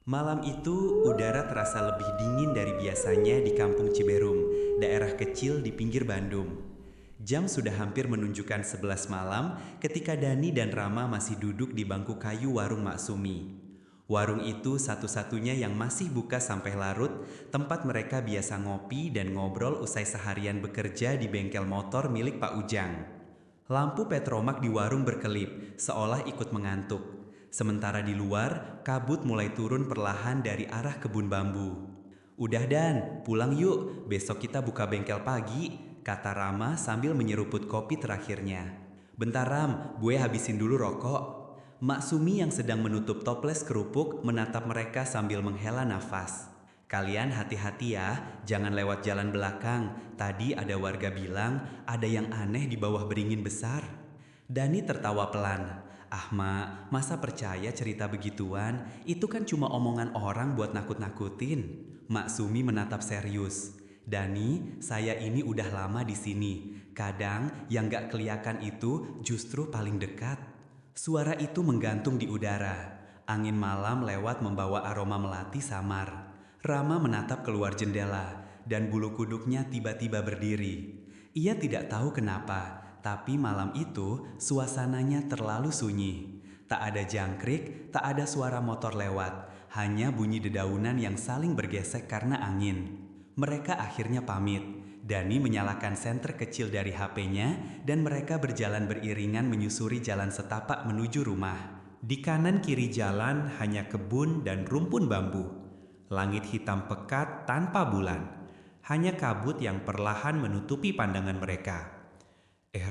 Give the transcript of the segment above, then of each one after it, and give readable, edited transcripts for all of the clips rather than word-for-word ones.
Malam itu, udara terasa lebih dingin dari biasanya di Kampung Ciberum, daerah kecil di pinggir Bandung. Jam sudah hampir menunjukkan 11 malam ketika Dani dan Rama masih duduk di bangku kayu warung Maksumi. Warung itu satu-satunya yang masih buka sampai larut, tempat mereka biasa ngopi dan ngobrol usai seharian bekerja di bengkel motor milik Pak Ujang. Lampu petromak di warung berkelip, seolah ikut mengantuk. Sementara di luar, kabut mulai turun perlahan dari arah kebun bambu. "Udah Dan, pulang yuk, besok kita buka bengkel pagi," kata Rama sambil menyeruput kopi terakhirnya. "Bentar Ram, gue habisin dulu rokok." Mak Sumi yang sedang menutup toples kerupuk menatap mereka sambil menghela nafas. "Kalian hati-hati ya, jangan lewat jalan belakang. Tadi ada warga bilang ada yang aneh di bawah beringin besar." Dani tertawa pelan. "Ah Mak, masa percaya cerita begituan? Itu kan cuma omongan orang buat nakut-nakutin." Mak Sumi menatap serius. "Dani, saya ini udah lama di sini. Kadang yang gak kelihatan itu justru paling dekat." Suara itu menggantung di udara. Angin malam lewat membawa aroma melati samar. Rama menatap keluar jendela, dan bulu kuduknya tiba-tiba berdiri. Ia tidak tahu kenapa, tapi malam itu suasananya terlalu sunyi. Tak ada jangkrik, tak ada suara motor lewat, hanya bunyi dedaunan yang saling bergesek karena angin. Mereka akhirnya pamit. Dani menyalakan senter kecil dari HP-nya dan mereka berjalan beriringan menyusuri jalan setapak menuju rumah. Di kanan kiri jalan hanya kebun dan rumpun bambu. Langit hitam pekat tanpa bulan. Hanya kabut yang perlahan menutupi pandangan mereka.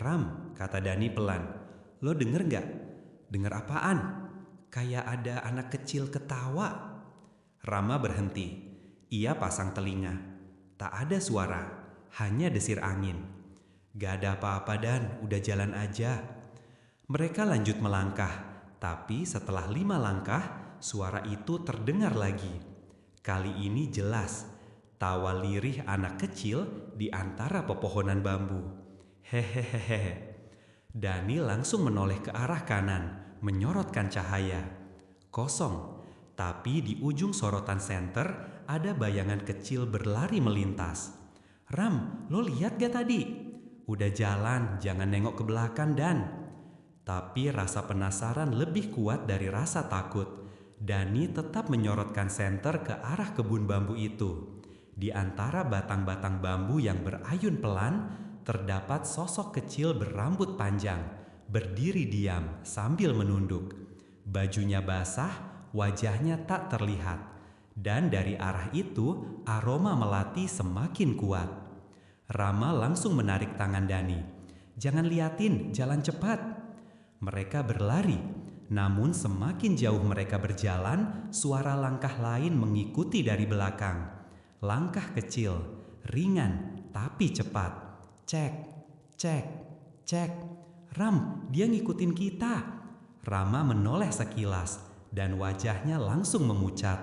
Ram," kata Dani pelan. "Lo denger nggak? Denger apaan? Kayak ada anak kecil ketawa." Rama berhenti. Ia pasang telinga. Tak ada suara, hanya desir angin. "Gak ada apa-apa Dan, udah jalan aja." Mereka lanjut melangkah, tapi setelah 5 langkah, suara itu terdengar lagi. Kali ini jelas, tawa lirih anak kecil di antara pepohonan bambu. "Hehehehe." Dani langsung menoleh ke arah kanan, menyorotkan cahaya. Kosong, tapi di ujung sorotan senter ada bayangan kecil berlari melintas. "Ram, lo lihat gak tadi?" "Udah jalan, jangan nengok ke belakang Dan." Tapi rasa penasaran lebih kuat dari rasa takut. Dani tetap menyorotkan senter ke arah kebun bambu itu. Di antara batang-batang bambu yang berayun pelan, terdapat sosok kecil berambut panjang, berdiri diam sambil menunduk. Bajunya basah, wajahnya tak terlihat. Dan dari arah itu, aroma melati semakin kuat. Rama langsung menarik tangan Dani. "Jangan liatin, jalan cepat." Mereka berlari, namun semakin jauh mereka berjalan, suara langkah lain mengikuti dari belakang. Langkah kecil, ringan, tapi cepat. Cek, cek, cek. "Ram, dia ngikutin kita." Rama menoleh sekilas, dan wajahnya langsung memucat.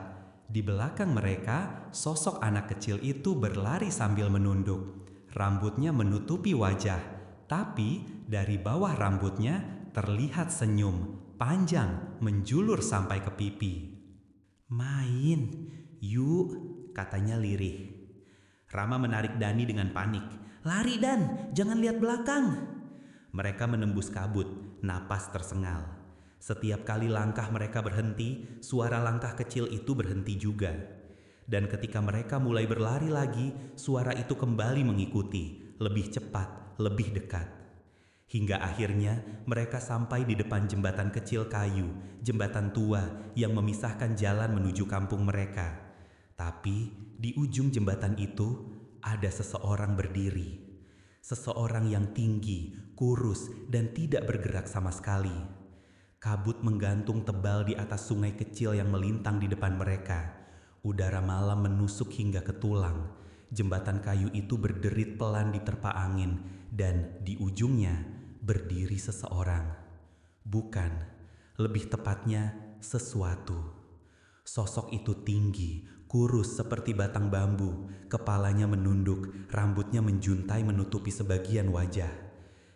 Di belakang mereka, sosok anak kecil itu berlari sambil menunduk. Rambutnya menutupi wajah, tapi dari bawah rambutnya terlihat senyum, panjang, menjulur sampai ke pipi. "Main, yuk," katanya lirih. Rama menarik Dani dengan panik. "Lari Dan, jangan lihat belakang." Mereka menembus kabut, napas tersengal. Setiap kali langkah mereka berhenti, suara langkah kecil itu berhenti juga. Dan ketika mereka mulai berlari lagi, suara itu kembali mengikuti, lebih cepat, lebih dekat. Hingga akhirnya mereka sampai di depan jembatan kecil kayu, jembatan tua yang memisahkan jalan menuju kampung mereka. Tapi di ujung jembatan itu ada seseorang berdiri. Seseorang yang tinggi, kurus, dan tidak bergerak sama sekali. Kabut menggantung tebal di atas sungai kecil yang melintang di depan mereka. Udara malam menusuk hingga ke tulang. Jembatan kayu itu berderit pelan diterpa angin, dan di ujungnya berdiri seseorang. Bukan, lebih tepatnya sesuatu. Sosok itu tinggi, kurus seperti batang bambu, kepalanya menunduk, rambutnya menjuntai menutupi sebagian wajah.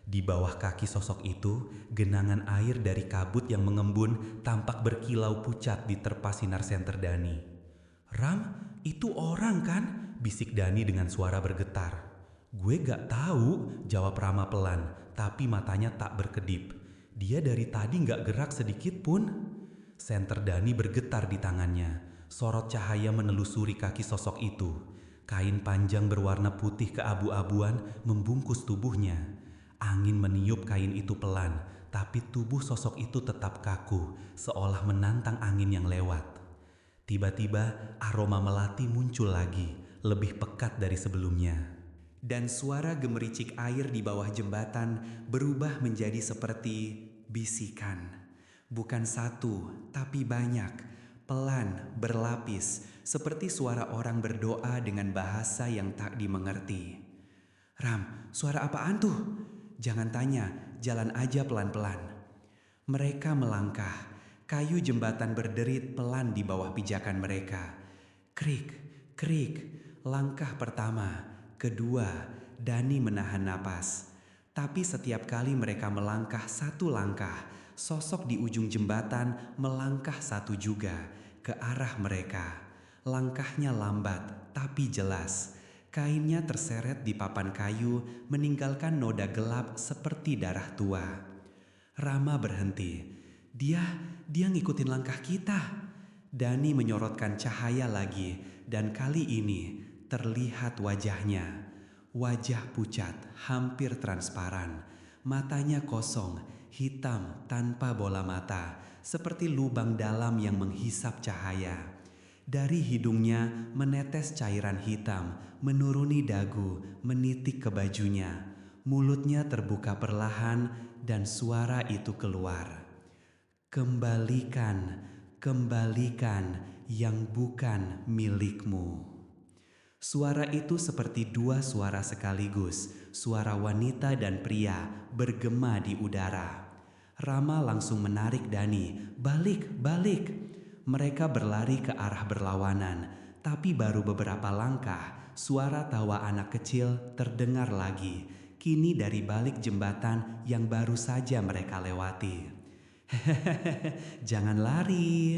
Di bawah kaki sosok itu, genangan air dari kabut yang mengembun tampak berkilau pucat di terpa sinar senter Dani. "Ram, itu orang kan?" bisik Dani dengan suara bergetar. "Gue gak tahu," jawab Rama pelan, tapi matanya tak berkedip. "Dia dari tadi gak gerak sedikit pun." Senter Dani bergetar di tangannya. Sorot cahaya menelusuri kaki sosok itu. Kain panjang berwarna putih keabu-abuan membungkus tubuhnya. Angin meniup kain itu pelan, tapi tubuh sosok itu tetap kaku, seolah menantang angin yang lewat. Tiba-tiba aroma melati muncul lagi, lebih pekat dari sebelumnya. Dan suara gemericik air di bawah jembatan berubah menjadi seperti bisikan. Bukan satu, tapi banyak, pelan, berlapis, seperti suara orang berdoa dengan bahasa yang tak dimengerti. "Ram, suara apaan tuh?" "Jangan tanya, jalan aja pelan-pelan." Mereka melangkah. Kayu jembatan berderit pelan di bawah pijakan mereka. Krik, krik. Langkah pertama, kedua. Dani menahan napas. Tapi setiap kali mereka melangkah satu langkah, sosok di ujung jembatan melangkah satu juga ke arah mereka. Langkahnya lambat, tapi jelas. Kainnya terseret di papan kayu, meninggalkan noda gelap seperti darah tua. Rama berhenti. Dia ngikutin langkah kita." Dani menyorotkan cahaya lagi, dan kali ini terlihat wajahnya. Wajah pucat, hampir transparan. Matanya kosong, hitam tanpa bola mata, seperti lubang dalam yang menghisap cahaya. Dari hidungnya menetes cairan hitam, menuruni dagu, menitik ke bajunya. Mulutnya terbuka perlahan dan suara itu keluar. "Kembalikan, kembalikan yang bukan milikmu." Suara itu seperti dua suara sekaligus, suara wanita dan pria bergema di udara. Rama langsung menarik Dani, "Balik, balik." Mereka berlari ke arah berlawanan, tapi baru beberapa langkah, suara tawa anak kecil terdengar lagi, kini dari balik jembatan yang baru saja mereka lewati. "Hehehe, jangan lari."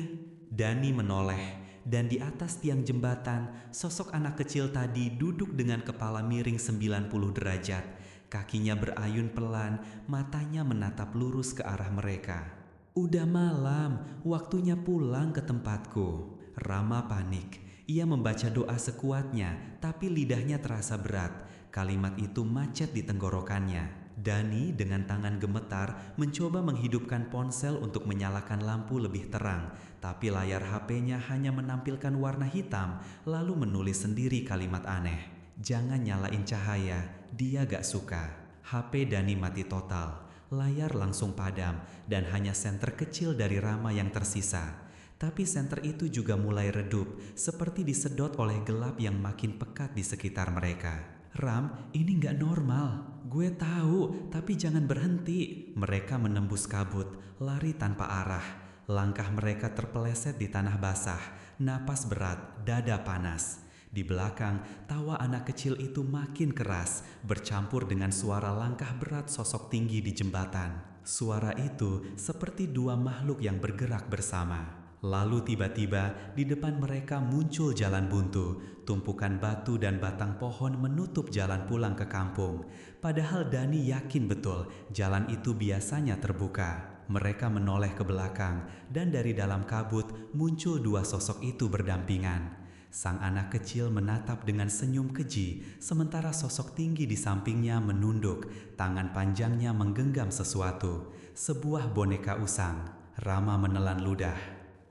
Dani menoleh, dan di atas tiang jembatan, sosok anak kecil tadi duduk dengan kepala miring 90 derajat. Kakinya berayun pelan, matanya menatap lurus ke arah mereka. "Udah malam, waktunya pulang ke tempatku." Rama panik. Ia membaca doa sekuatnya, tapi lidahnya terasa berat. Kalimat itu macet di tenggorokannya. Dani dengan tangan gemetar mencoba menghidupkan ponsel untuk menyalakan lampu lebih terang, tapi layar HP-nya hanya menampilkan warna hitam, lalu menulis sendiri kalimat aneh. "Jangan nyalain cahaya, dia gak suka." HP Dani mati total. Layar langsung padam dan hanya senter kecil dari Rama yang tersisa. Tapi senter itu juga mulai redup, seperti disedot oleh gelap yang makin pekat di sekitar mereka. "Ram, ini gak normal. Gue tahu, tapi jangan berhenti." Mereka menembus kabut, lari tanpa arah. Langkah mereka terpeleset di tanah basah, napas berat, dada panas. Di belakang, tawa anak kecil itu makin keras, bercampur dengan suara langkah berat sosok tinggi di jembatan. Suara itu seperti dua makhluk yang bergerak bersama. Lalu tiba-tiba di depan mereka muncul jalan buntu. Tumpukan batu dan batang pohon menutup jalan pulang ke kampung. Padahal Dani yakin betul jalan itu biasanya terbuka. Mereka menoleh ke belakang, dan dari dalam kabut muncul dua sosok itu berdampingan. Sang anak kecil menatap dengan senyum keji, sementara sosok tinggi di sampingnya menunduk, tangan panjangnya menggenggam sesuatu, sebuah boneka usang. Rama menelan ludah.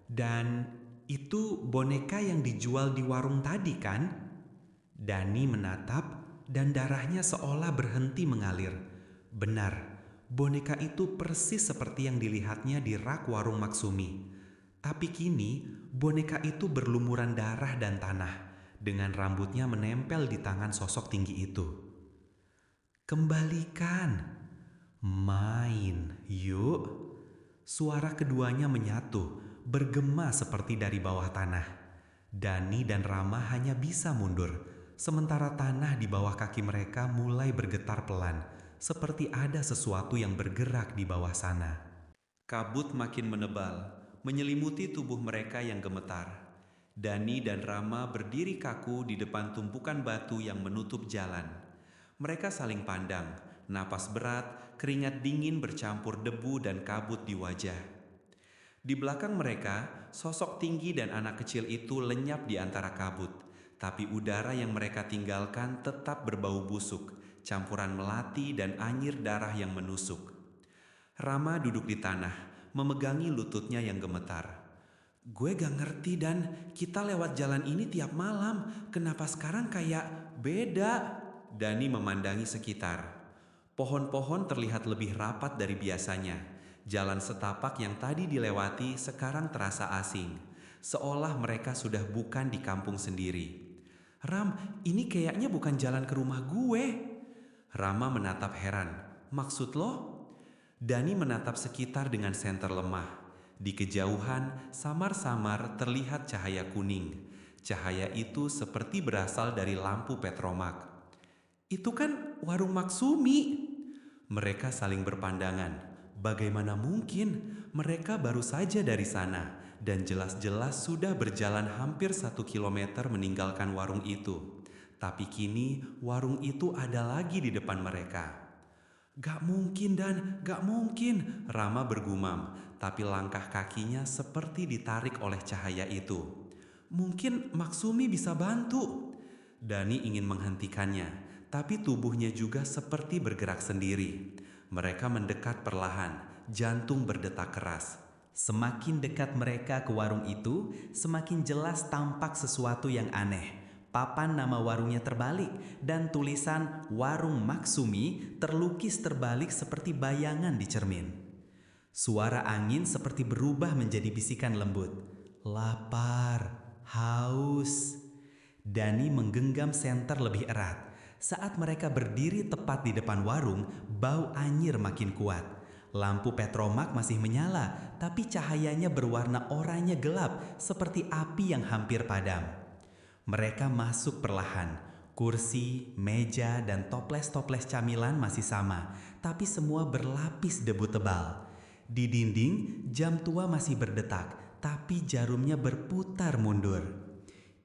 "Dan itu boneka yang dijual di warung tadi kan?" Dani menatap dan darahnya seolah berhenti mengalir. Benar, boneka itu persis seperti yang dilihatnya di rak warung Maksumi. Tapi kini boneka itu berlumuran darah dan tanah, dengan rambutnya menempel di tangan sosok tinggi itu. "Kembalikan." "Main, yuk." Suara keduanya menyatu, bergema seperti dari bawah tanah. Dani dan Rama hanya bisa mundur, sementara tanah di bawah kaki mereka mulai bergetar pelan. seperti ada sesuatu yang bergerak di bawah sana. Kabut makin menebal, menyelimuti tubuh mereka yang gemetar. Dani dan Rama berdiri kaku di depan tumpukan batu yang menutup jalan. Mereka saling pandang, napas berat, keringat dingin bercampur debu dan kabut di wajah. Di belakang mereka, sosok tinggi dan anak kecil itu lenyap di antara kabut. Tapi udara yang mereka tinggalkan tetap berbau busuk, campuran melati dan anyir darah yang menusuk. Rama duduk di tanah, memegangi lututnya yang gemetar. Gue gak ngerti Dan, kita lewat jalan ini tiap malam, kenapa sekarang kayak beda? Dani memandangi sekitar. Pohon-pohon terlihat lebih rapat dari biasanya. Jalan setapak yang tadi dilewati sekarang terasa asing, seolah mereka sudah bukan di kampung sendiri. Ram, ini kayaknya bukan jalan ke rumah gue. Rama menatap heran. Maksud lo? Dani menatap sekitar dengan senter lemah. Di kejauhan, samar-samar terlihat cahaya kuning. Cahaya itu seperti berasal dari lampu petromak. Itu kan warung Maksumi. Mereka saling berpandangan. Bagaimana mungkin? Mereka baru saja dari sana dan jelas-jelas sudah berjalan hampir 1 kilometer meninggalkan warung itu. Tapi kini warung itu ada lagi di depan mereka. Gak mungkin Dan, gak mungkin, Rama bergumam, tapi langkah kakinya seperti ditarik oleh cahaya itu. Mungkin Maksumi bisa bantu. Dani ingin menghentikannya, tapi tubuhnya juga seperti bergerak sendiri. Mereka mendekat perlahan, jantung berdetak keras. Semakin dekat mereka ke warung itu, semakin jelas tampak sesuatu yang aneh. Papan nama warungnya terbalik dan tulisan Warung Maksumi terlukis terbalik seperti bayangan di cermin. Suara angin seperti berubah menjadi bisikan lembut. Lapar, haus. Dani menggenggam senter lebih erat. Saat mereka berdiri tepat di depan warung, bau anyir makin kuat. Lampu petromak masih menyala, tapi cahayanya berwarna oranye gelap seperti api yang hampir padam. Mereka masuk perlahan. Kursi, meja, dan toples-toples camilan masih sama, tapi semua berlapis debu tebal. Di dinding, jam tua masih berdetak, tapi jarumnya berputar mundur.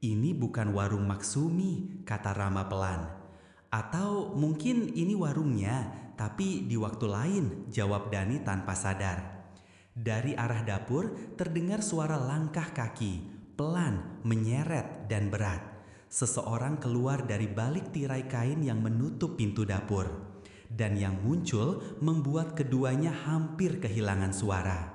Ini bukan warung Maksumi, kata Rama pelan. Atau mungkin ini warungnya, tapi di waktu lain, jawab Dani tanpa sadar. Dari arah dapur terdengar suara langkah kaki. Pelan, menyeret, dan berat. Seseorang keluar dari balik tirai kain yang menutup pintu dapur. Dan yang muncul membuat keduanya hampir kehilangan suara.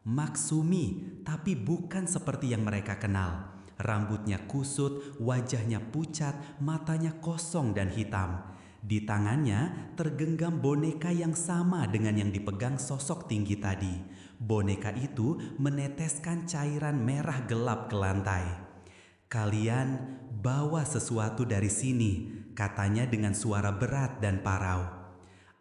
Maksumi, tapi bukan seperti yang mereka kenal. Rambutnya kusut, wajahnya pucat, matanya kosong dan hitam. Di tangannya tergenggam boneka yang sama dengan yang dipegang sosok tinggi tadi. Boneka itu meneteskan cairan merah gelap ke lantai. Kalian bawa sesuatu dari sini, katanya dengan suara berat dan parau.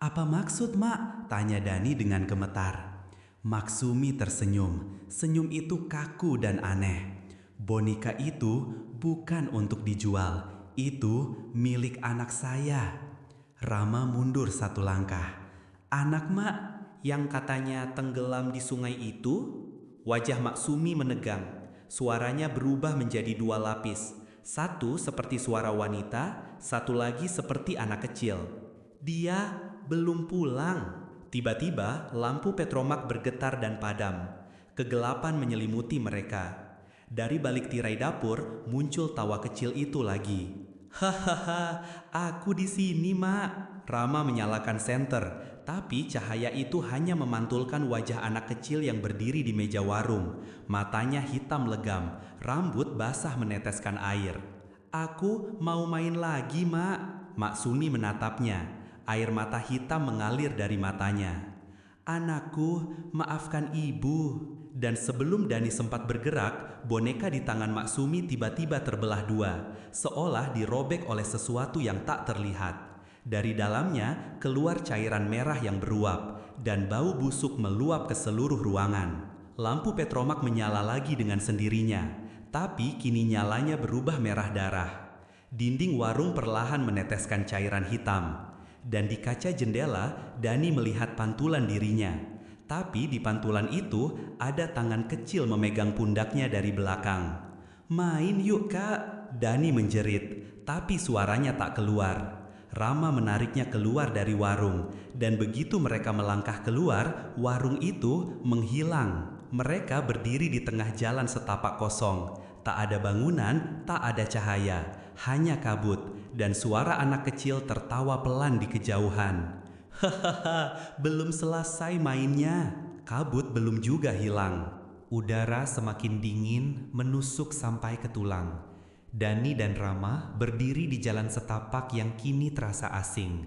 Apa maksud, Mak? Tanya Dani dengan gemetar. Maksumi tersenyum. Senyum itu kaku dan aneh. Boneka itu bukan untuk dijual. Itu milik anak saya. Rama mundur satu langkah. Anak Mak yang katanya tenggelam di sungai itu? Wajah Maksumi menegang. Suaranya berubah menjadi 2 lapis. Satu seperti suara wanita, satu lagi seperti anak kecil. Dia belum pulang. Tiba-tiba lampu petromak bergetar dan padam. Kegelapan menyelimuti mereka. Dari balik tirai dapur muncul tawa kecil itu lagi. Hahaha, aku di sini, Mak. Rama menyalakan senter, tapi cahaya itu hanya memantulkan wajah anak kecil yang berdiri di meja warung. Matanya hitam legam, rambut basah meneteskan air. Aku mau main lagi, Mak. Maksumi menatapnya. Air mata hitam mengalir dari matanya. Anakku, maafkan ibu. Dan sebelum Dani sempat bergerak, boneka di tangan Maksumi tiba-tiba terbelah 2, seolah dirobek oleh sesuatu yang tak terlihat. Dari dalamnya keluar cairan merah yang beruap, dan bau busuk meluap ke seluruh ruangan. Lampu petromak menyala lagi dengan sendirinya, tapi kini nyalanya berubah merah darah. Dinding warung perlahan meneteskan cairan hitam. Dan di kaca jendela, Dani melihat pantulan dirinya. Tapi di pantulan itu ada tangan kecil memegang pundaknya dari belakang. "Main yuk kak," Dani menjerit, tapi suaranya tak keluar. Rama menariknya keluar dari warung, dan begitu mereka melangkah keluar, warung itu menghilang. Mereka berdiri di tengah jalan setapak kosong. Tak ada bangunan, tak ada cahaya, hanya kabut, dan suara anak kecil tertawa pelan di kejauhan. "Hahaha, belum selesai mainnya." Kabut belum juga hilang. Udara semakin dingin menusuk sampai ke tulang. Dani dan Rama berdiri di jalan setapak yang kini terasa asing.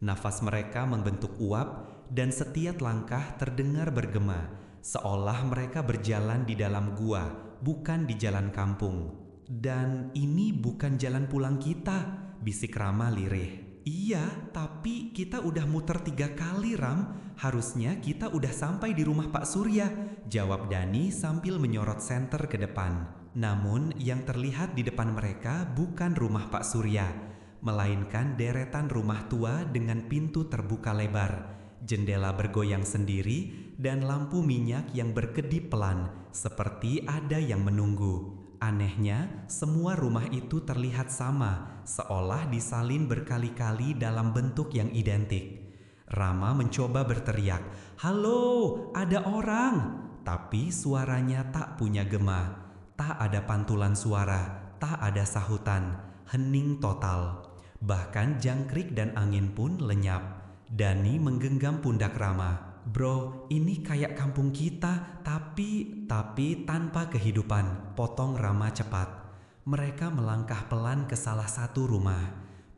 Nafas mereka membentuk uap dan setiap langkah terdengar bergema, seolah mereka berjalan di dalam gua, bukan di jalan kampung. "Dan ini bukan jalan pulang kita," bisik Rama lirih. "Iya, tapi kita udah muter 3 kali, Ram. Harusnya kita udah sampai di rumah Pak Surya," jawab Dani sambil menyorot senter ke depan. Namun yang terlihat di depan mereka bukan rumah Pak Surya, melainkan deretan rumah tua dengan pintu terbuka lebar, jendela bergoyang sendiri, dan lampu minyak yang berkedip pelan, seperti ada yang menunggu. Anehnya, semua rumah itu terlihat sama, seolah disalin berkali-kali dalam bentuk yang identik. Rama mencoba berteriak, "Halo, ada orang!" Tapi suaranya tak punya gema. Tak ada pantulan suara, tak ada sahutan, hening total. Bahkan jangkrik dan angin pun lenyap. Dani menggenggam pundak Rama. "Bro, ini kayak kampung kita, tapi tanpa kehidupan," potong Rama cepat. Mereka melangkah pelan ke salah satu rumah.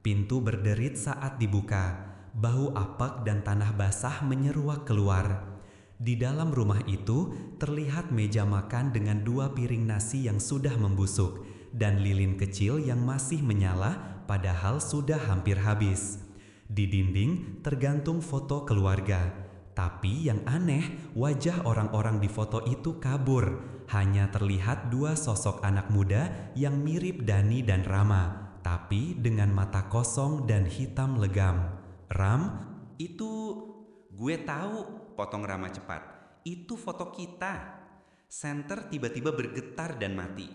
Pintu berderit saat dibuka. Bau apek dan tanah basah menyeruak keluar. Di dalam rumah itu terlihat meja makan dengan 2 piring nasi yang sudah membusuk dan lilin kecil yang masih menyala padahal sudah hampir habis. Di dinding tergantung foto keluarga. Tapi yang aneh, wajah orang-orang di foto itu kabur. Hanya terlihat 2 sosok anak muda yang mirip Dani dan Rama, tapi dengan mata kosong dan hitam legam. "Ram, itu..." "Gue tahu," potong Rama cepat. "Itu foto kita." Senter tiba-tiba bergetar dan mati.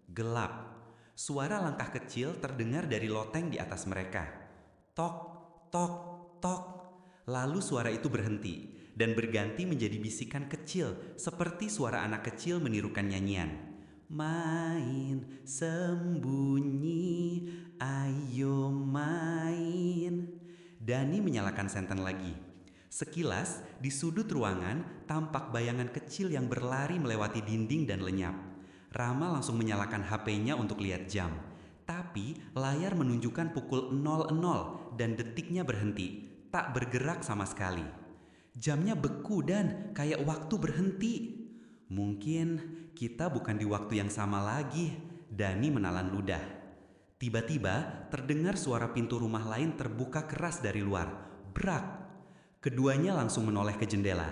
Gelap. Suara langkah kecil terdengar dari loteng di atas mereka. Tok, tok, tok. Lalu suara itu berhenti dan berganti menjadi bisikan kecil seperti suara anak kecil menirukan nyanyian. "Main sembunyi, ayo main." Dani menyalakan senten lagi. Sekilas, di sudut ruangan tampak bayangan kecil yang berlari melewati dinding dan lenyap. Rama langsung menyalakan HP-nya untuk lihat jam. Tapi layar menunjukkan pukul 00 dan detiknya berhenti, tak bergerak sama sekali. Jamnya beku dan kayak waktu berhenti. "Mungkin kita bukan di waktu yang sama lagi," Dani menelan ludah. Tiba-tiba terdengar suara pintu rumah lain terbuka keras dari luar. Brak! Keduanya langsung menoleh ke jendela.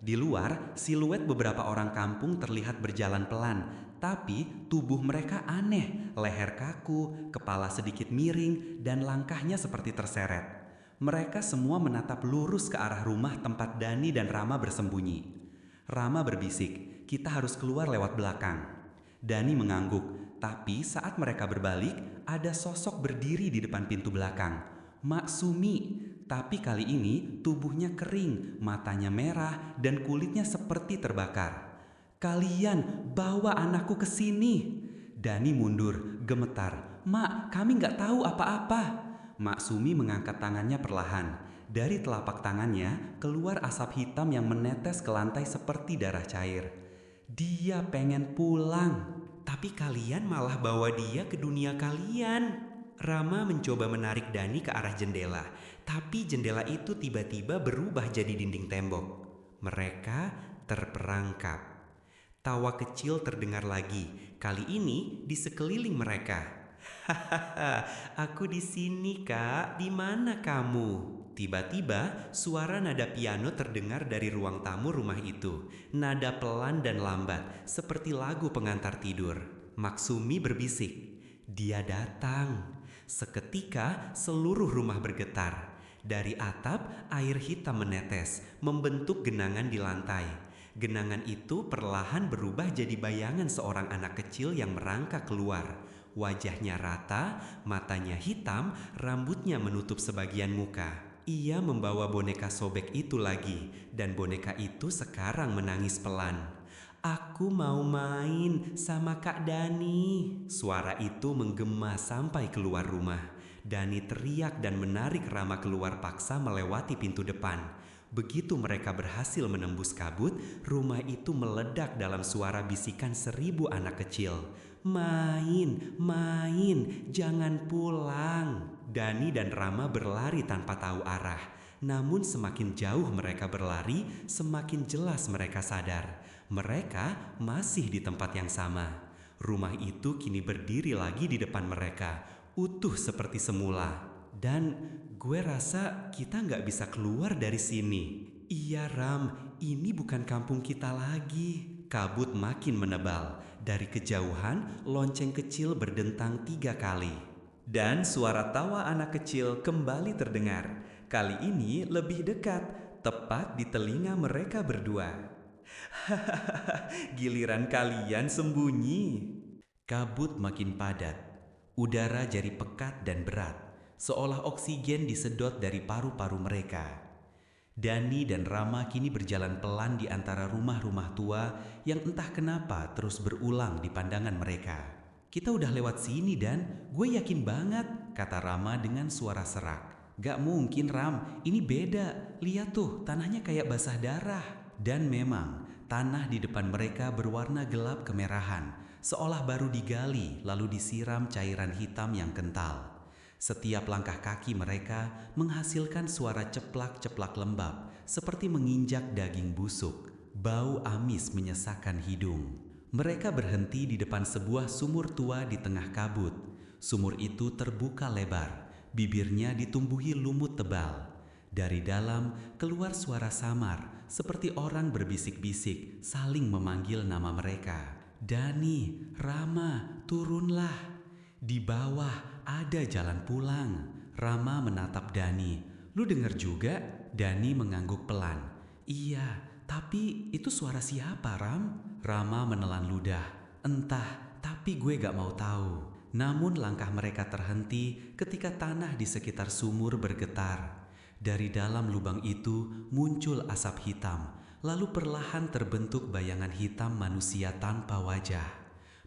Di luar, siluet beberapa orang kampung terlihat berjalan pelan, tapi tubuh mereka aneh, leher kaku, kepala sedikit miring, dan langkahnya seperti terseret. Mereka semua menatap lurus ke arah rumah tempat Dani dan Rama bersembunyi. Rama berbisik, "Kita harus keluar lewat belakang." Dani mengangguk, tapi saat mereka berbalik, ada sosok berdiri di depan pintu belakang. Mak Sumi. Tapi kali ini tubuhnya kering, matanya merah, dan kulitnya seperti terbakar. "Kalian bawa anakku ke sini." Dani mundur, gemetar. "Mak, kami nggak tahu apa-apa." Mak Sumi mengangkat tangannya perlahan. Dari telapak tangannya keluar asap hitam yang menetes ke lantai seperti darah cair. "Dia pengen pulang." "Tapi kalian malah bawa dia ke dunia kalian." Rama mencoba menarik Dani ke arah jendela, tapi jendela itu tiba-tiba berubah jadi dinding tembok. Mereka terperangkap. Tawa kecil terdengar lagi, kali ini di sekeliling mereka. "Hahaha, aku di sini, Kak. Di mana kamu?" Tiba-tiba, suara nada piano terdengar dari ruang tamu rumah itu. Nada pelan dan lambat, seperti lagu pengantar tidur. Maksumi berbisik, "Dia datang." Seketika seluruh rumah bergetar. Dari atap, air hitam menetes, membentuk genangan di lantai. Genangan itu perlahan berubah jadi bayangan seorang anak kecil yang merangkak keluar. Wajahnya rata, matanya hitam, rambutnya menutup sebagian muka. Ia membawa boneka sobek itu lagi, dan boneka itu sekarang menangis pelan. "Aku mau main sama Kak Dani." Suara itu menggema sampai keluar rumah. Dani teriak dan menarik Rama keluar paksa melewati pintu depan. Begitu mereka berhasil menembus kabut, rumah itu meledak dalam suara bisikan 1000 anak kecil. "Main, main, jangan pulang." Dani dan Rama berlari tanpa tahu arah. Namun semakin jauh mereka berlari, semakin jelas mereka sadar. Mereka masih di tempat yang sama. Rumah itu kini berdiri lagi di depan mereka, utuh seperti semula. Dan gue rasa kita nggak bisa keluar dari sini. "Iya Ram, ini bukan kampung kita lagi." Kabut makin menebal. Dari kejauhan, lonceng kecil berdentang 3 kali. Dan suara tawa anak kecil kembali terdengar. Kali ini lebih dekat, tepat di telinga mereka berdua. "Hahaha, giliran kalian sembunyi." Kabut makin padat. Udara jadi pekat dan berat, seolah oksigen disedot dari paru-paru mereka. Dani dan Rama kini berjalan pelan di antara rumah-rumah tua yang entah kenapa terus berulang di pandangan mereka. "Kita udah lewat sini Dan, gue yakin banget," kata Rama dengan suara serak. "Gak mungkin Ram, ini beda. Lihat tuh, tanahnya kayak basah darah." Dan memang, tanah di depan mereka berwarna gelap kemerahan, seolah baru digali lalu disiram cairan hitam yang kental. Setiap langkah kaki mereka menghasilkan suara ceplak-ceplak lembab, seperti menginjak daging busuk. Bau amis menyesakkan hidung. Mereka berhenti di depan sebuah sumur tua di tengah kabut. Sumur itu terbuka lebar, bibirnya ditumbuhi lumut tebal. Dari dalam keluar suara samar, seperti orang berbisik-bisik saling memanggil nama mereka. "Dani, Rama, turunlah." Di bawah ada jalan pulang. Rama menatap Dani. "Lu denger juga?" Dani mengangguk pelan. "Iya, tapi itu suara siapa, Ram?" Rama menelan ludah. "Entah, tapi gue gak mau tahu." Namun langkah mereka terhenti ketika tanah di sekitar sumur bergetar. Dari dalam lubang itu muncul asap hitam, lalu perlahan terbentuk bayangan hitam manusia tanpa wajah.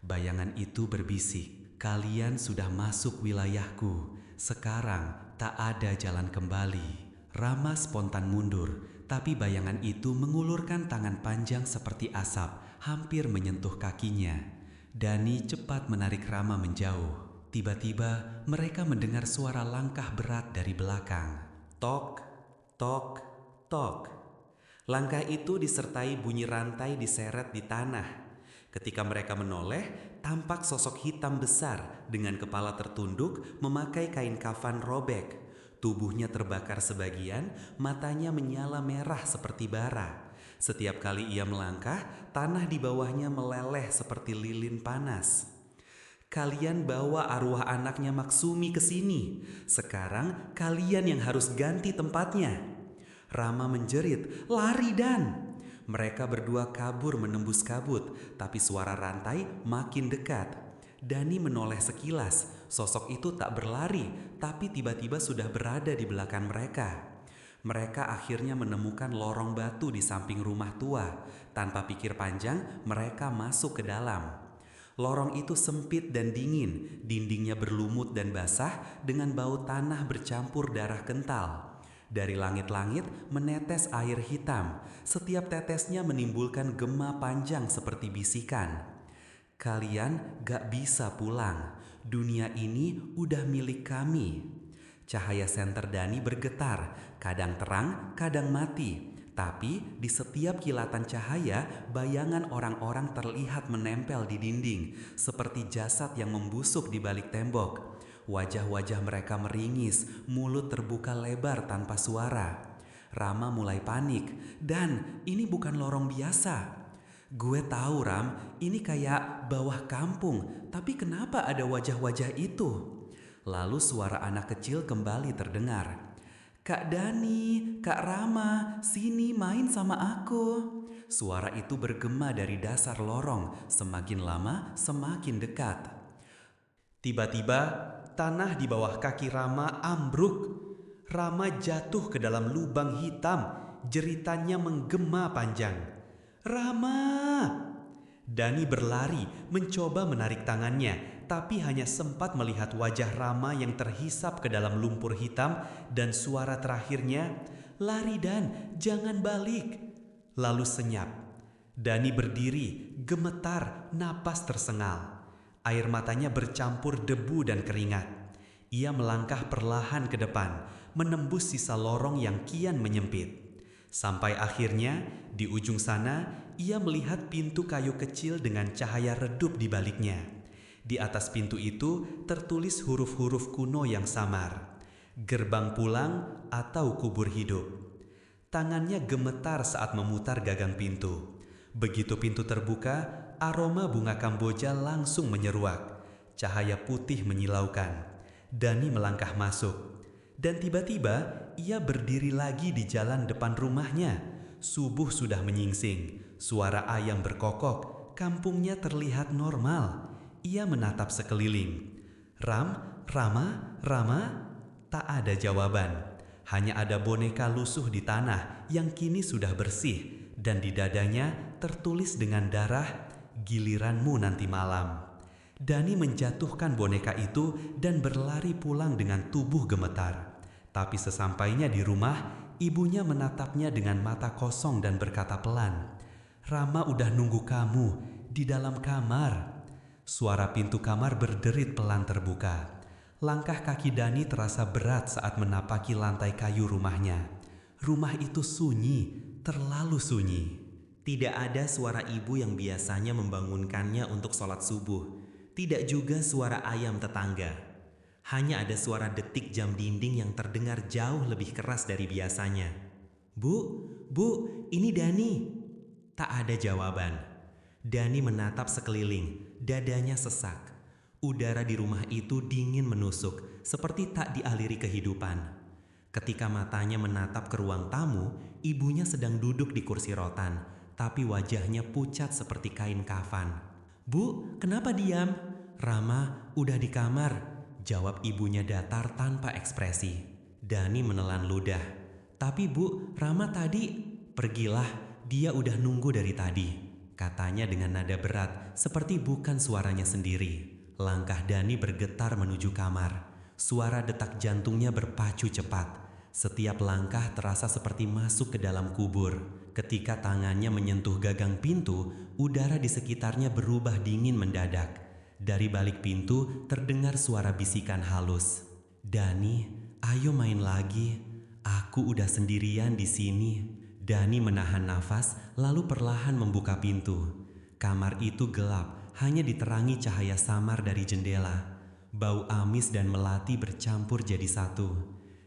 Bayangan itu berbisik, "Kalian sudah masuk wilayahku. Sekarang tak ada jalan kembali." Rama spontan mundur, tapi bayangan itu mengulurkan tangan panjang seperti asap, hampir menyentuh kakinya. Dani cepat menarik Rama menjauh. Tiba-tiba mereka mendengar suara langkah berat dari belakang. Tok, tok, tok. Langkah itu disertai bunyi rantai diseret di tanah. Ketika mereka menoleh, tampak sosok hitam besar dengan kepala tertunduk memakai kain kafan robek. Tubuhnya terbakar sebagian, matanya menyala merah seperti bara. Setiap kali ia melangkah, tanah di bawahnya meleleh seperti lilin panas. "Kalian bawa arwah anaknya Maksumi ke sini. Sekarang kalian yang harus ganti tempatnya." Rama menjerit, "Lari Dan!" Mereka berdua kabur menembus kabut, tapi suara rantai makin dekat. Dani menoleh sekilas. Sosok itu tak berlari, tapi tiba-tiba sudah berada di belakang mereka. Mereka akhirnya menemukan lorong batu di samping rumah tua. Tanpa pikir panjang, mereka masuk ke dalam. Lorong itu sempit dan dingin, dindingnya berlumut dan basah dengan bau tanah bercampur darah kental. Dari langit-langit menetes air hitam. Setiap tetesnya menimbulkan gema panjang seperti bisikan. "Kalian gak bisa pulang. Dunia ini udah milik kami." Cahaya senter Dani bergetar, kadang terang, kadang mati. Tapi di setiap kilatan cahaya, bayangan orang-orang terlihat menempel di dinding, seperti jasad yang membusuk di balik tembok. Wajah-wajah mereka meringis, mulut terbuka lebar tanpa suara. Rama mulai panik, "Dan ini bukan lorong biasa." "Gue tahu Ram, ini kayak bawah kampung, tapi kenapa ada wajah-wajah itu?" Lalu suara anak kecil kembali terdengar. "Kak Dani, Kak Rama, sini main sama aku." Suara itu bergema dari dasar lorong, semakin lama semakin dekat. Tiba-tiba, tanah di bawah kaki Rama ambruk. Rama jatuh ke dalam lubang hitam, jeritannya menggema panjang. "Rama!" Dani berlari, mencoba menarik tangannya, tapi hanya sempat melihat wajah Rama yang terhisap ke dalam lumpur hitam dan suara terakhirnya, "Lari Dan, jangan balik." Lalu senyap. Dani berdiri, gemetar, napas tersengal. Air matanya bercampur debu dan keringat. Ia melangkah perlahan ke depan, menembus sisa lorong yang kian menyempit. Sampai akhirnya, di ujung sana, ia melihat pintu kayu kecil dengan cahaya redup di baliknya. Di atas pintu itu tertulis huruf-huruf kuno yang samar. "Gerbang pulang" atau "kubur hidup". Tangannya gemetar saat memutar gagang pintu. Begitu pintu terbuka, aroma bunga kamboja langsung menyeruak. Cahaya putih menyilaukan. Dani melangkah masuk. Dan tiba-tiba, ia berdiri lagi di jalan depan rumahnya. Subuh sudah menyingsing, suara ayam berkokok, kampungnya terlihat normal. Ia menatap sekeliling. Rama? Tak ada jawaban. Hanya ada boneka lusuh di tanah yang kini sudah bersih, dan di dadanya tertulis dengan darah, "Giliranmu nanti malam." Dani menjatuhkan boneka itu dan berlari pulang dengan tubuh gemetar. Tapi sesampainya di rumah, ibunya menatapnya dengan mata kosong dan berkata pelan, "Rama udah nunggu kamu di dalam kamar." Suara pintu kamar berderit pelan terbuka. Langkah kaki Dani terasa berat saat menapaki lantai kayu rumahnya. Rumah itu sunyi, terlalu sunyi. Tidak ada suara ibu yang biasanya membangunkannya untuk sholat subuh. Tidak juga suara ayam tetangga. Hanya ada suara detik jam dinding yang terdengar jauh lebih keras dari biasanya. Bu, ini Dani." Tak ada jawaban. Dani menatap sekeliling, dadanya sesak. Udara di rumah itu dingin menusuk, seperti tak dialiri kehidupan. Ketika matanya menatap ke ruang tamu, ibunya sedang duduk di kursi rotan, tapi wajahnya pucat seperti kain kafan. "Bu, kenapa diam?" "Rama, udah di kamar," jawab ibunya datar tanpa ekspresi. Dani menelan ludah. "Tapi Bu, Rama tadi..." "Pergilah, dia udah nunggu dari tadi," katanya dengan nada berat, seperti bukan suaranya sendiri. Langkah Dani bergetar menuju kamar. Suara detak jantungnya berpacu cepat. Setiap langkah terasa seperti masuk ke dalam kubur. Ketika tangannya menyentuh gagang pintu, udara di sekitarnya berubah dingin mendadak. Dari balik pintu terdengar suara bisikan halus. "Dani, ayo main lagi. Aku udah sendirian di sini." Dani menahan nafas lalu perlahan membuka pintu. Kamar itu gelap, hanya diterangi cahaya samar dari jendela. Bau amis dan melati bercampur jadi satu.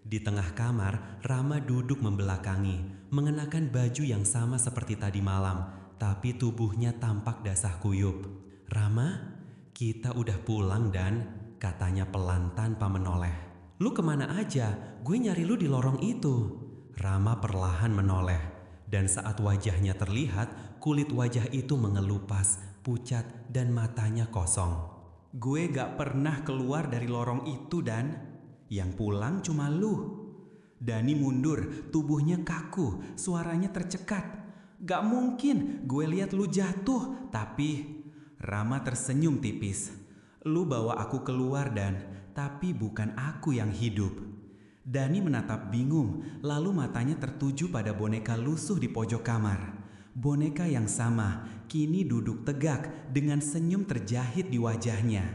Di tengah kamar, Rama duduk membelakangi, mengenakan baju yang sama seperti tadi malam, tapi tubuhnya tampak dasah kuyup. "Rama, kita udah pulang Dan," katanya pelan tanpa menoleh. "Lu kemana aja? Gue nyari lu di lorong itu." Rama perlahan menoleh, dan saat wajahnya terlihat, kulit wajah itu mengelupas, pucat, dan matanya kosong. "Gue gak pernah keluar dari lorong itu Dan. Yang pulang cuma lu." Dani mundur, tubuhnya kaku, suaranya tercekat. "Gak mungkin, gue lihat lu jatuh, tapi..." Rama tersenyum tipis. "Lu bawa aku keluar Dan, tapi bukan aku yang hidup." Dani menatap bingung, lalu matanya tertuju pada boneka lusuh di pojok kamar. Boneka yang sama, kini duduk tegak dengan senyum terjahit di wajahnya.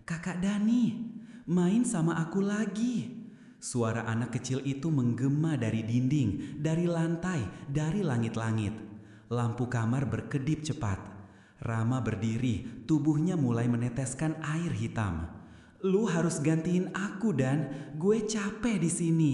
"Kakak Dani, main sama aku lagi." Suara anak kecil itu menggema dari dinding, dari lantai, dari langit-langit. Lampu kamar berkedip cepat. Rama berdiri, tubuhnya mulai meneteskan air hitam. "Lu harus gantiin aku Dan, gue capek di sini."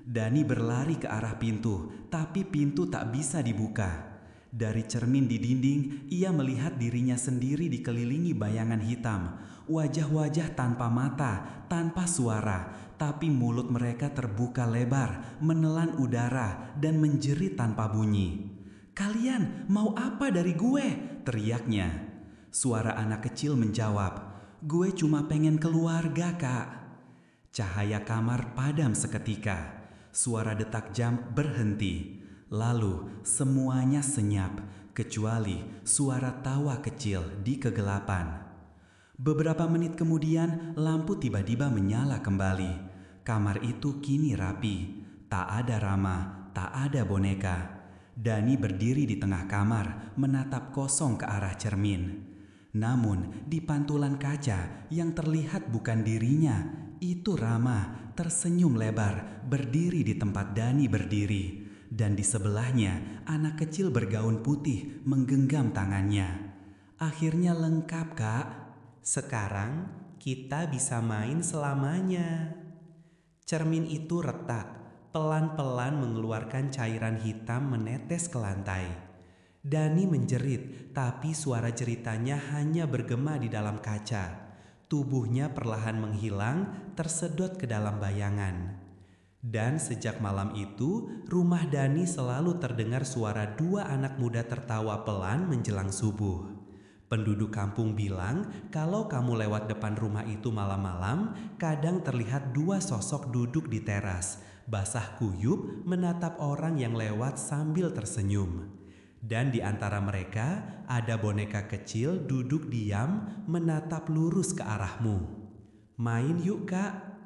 Dani berlari ke arah pintu, tapi pintu tak bisa dibuka. Dari cermin di dinding, ia melihat dirinya sendiri dikelilingi bayangan hitam. wajah-wajah tanpa mata, tanpa suara, tapi mulut mereka terbuka lebar, menelan udara, dan menjerit tanpa bunyi. "Kalian mau apa dari gue?" teriaknya. Suara anak kecil menjawab, "Gue cuma pengen keluarga, Kak." Cahaya kamar padam seketika. Suara detak jam berhenti. Lalu semuanya senyap, kecuali suara tawa kecil di kegelapan. Beberapa menit kemudian, lampu tiba-tiba menyala kembali. Kamar itu kini rapi. Tak ada Rama, tak ada boneka. Dani berdiri di tengah kamar, menatap kosong ke arah cermin. Namun, di pantulan kaca yang terlihat bukan dirinya, itu Rama tersenyum lebar, berdiri di tempat Dani berdiri. Dan di sebelahnya, anak kecil bergaun putih menggenggam tangannya. "Akhirnya lengkap, Kak. Sekarang kita bisa main selamanya." Cermin itu retak, pelan-pelan mengeluarkan cairan hitam menetes ke lantai. Dani menjerit, tapi suara jeritanya hanya bergema di dalam kaca. Tubuhnya perlahan menghilang, tersedot ke dalam bayangan. Dan sejak malam itu, rumah Dani selalu terdengar suara dua anak muda tertawa pelan menjelang subuh. Penduduk kampung bilang kalau kamu lewat depan rumah itu malam-malam, kadang terlihat dua sosok duduk di teras, basah kuyup menatap orang yang lewat sambil tersenyum. Dan di antara mereka ada boneka kecil duduk diam menatap lurus ke arahmu. "Main yuk, Kak,"